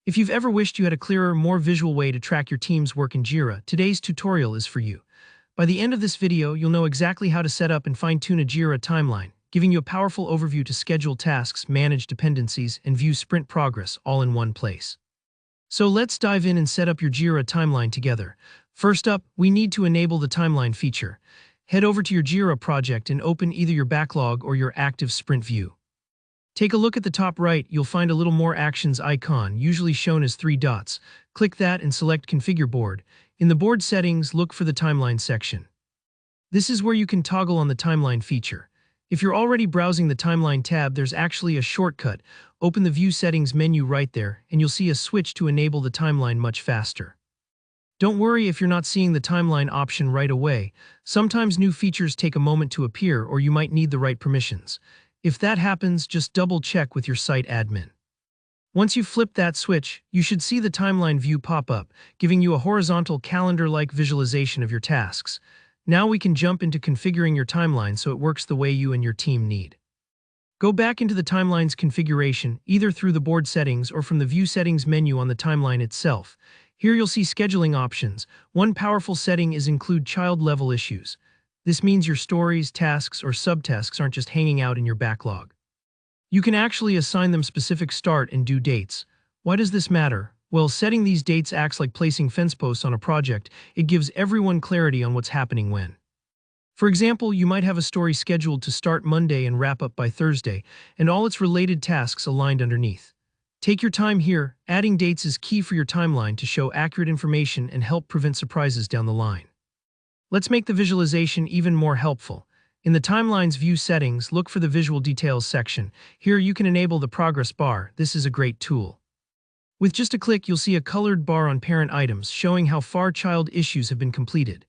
If you've ever wished you had a clearer, more visual way to track your team's work in Jira, today's tutorial is for you. By the end of this video, you'll know exactly how to set up and fine-tune a Jira timeline, giving you a powerful overview to schedule tasks, manage dependencies, and view sprint progress all in one place. So let's dive in and set up your Jira timeline together. First up, we need to enable the timeline feature. Head over to your Jira project and open either your backlog or your active sprint view. Take a look at the top right, you'll find a little more actions icon, usually shown as 3 dots. Click that and select Configure Board. In the board settings, look for the timeline section. This is where you can toggle on the timeline feature. If you're already browsing the timeline tab, there's actually a shortcut. Open the View Settings menu right there, and you'll see a switch to enable the timeline much faster. Don't worry if you're not seeing the timeline option right away. Sometimes new features take a moment to appear, or you might need the right permissions. If that happens, just double-check with your site admin. Once you've flipped that switch, you should see the timeline view pop up, giving you a horizontal calendar-like visualization of your tasks. Now we can jump into configuring your timeline so it works the way you and your team need. Go back into the timeline's configuration, either through the board settings or from the View Settings menu on the timeline itself. Here you'll see scheduling options. One powerful setting is Include Child-Level Issues. This means your stories, tasks, or subtasks aren't just hanging out in your backlog. You can actually assign them specific start and due dates. Why does this matter? Well, setting these dates acts like placing fence posts on a project. It gives everyone clarity on what's happening when. For example, you might have a story scheduled to start Monday and wrap up by Thursday, and all its related tasks aligned underneath. Take your time here. Adding dates is key for your timeline to show accurate information and help prevent surprises down the line. Let's make the visualization even more helpful. In the timeline's view settings, look for the Visual Details section. Here you can enable the progress bar. This is a great tool. With just a click, you'll see a colored bar on parent items showing how far child issues have been completed.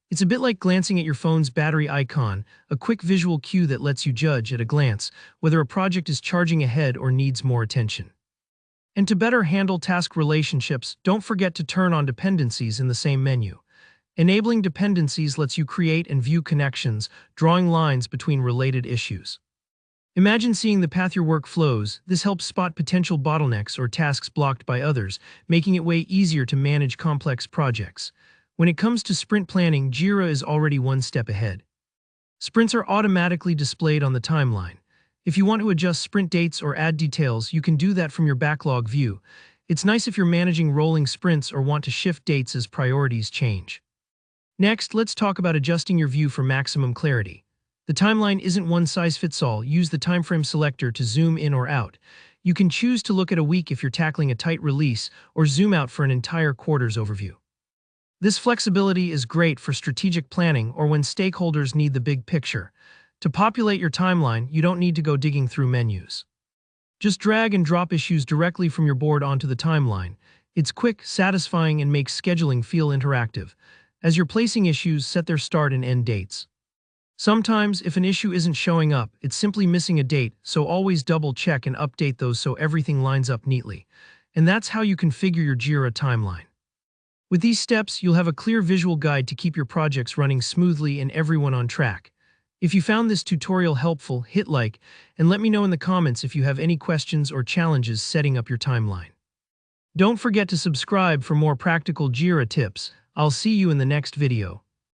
It's a bit like glancing at your phone's battery icon, a quick visual cue that lets you judge at a glance whether a project is charging ahead or needs more attention. And to better handle task relationships, don't forget to turn on dependencies in the same menu. Enabling dependencies lets you create and view connections, drawing lines between related issues. Imagine seeing the path your work flows. This helps spot potential bottlenecks or tasks blocked by others, making it way easier to manage complex projects. When it comes to sprint planning, Jira is already one step ahead. Sprints are automatically displayed on the timeline. If you want to adjust sprint dates or add details, you can do that from your backlog view. It's nice if you're managing rolling sprints or want to shift dates as priorities change. Next, let's talk about adjusting your view for maximum clarity. The timeline isn't one-size-fits-all. Use the timeframe selector to zoom in or out. You can choose to look at a week if you're tackling a tight release, or zoom out for an entire quarter's overview. This flexibility is great for strategic planning or when stakeholders need the big picture. To populate your timeline, you don't need to go digging through menus. Just drag and drop issues directly from your board onto the timeline. It's quick, satisfying, and makes scheduling feel interactive. As you're placing issues, set their start and end dates. Sometimes, if an issue isn't showing up, it's simply missing a date, so always double-check and update those so everything lines up neatly. And that's how you configure your Jira timeline. With these steps, you'll have a clear visual guide to keep your projects running smoothly and everyone on track. If you found this tutorial helpful, hit like, and let me know in the comments if you have any questions or challenges setting up your timeline. Don't forget to subscribe for more practical Jira tips. I'll see you in the next video.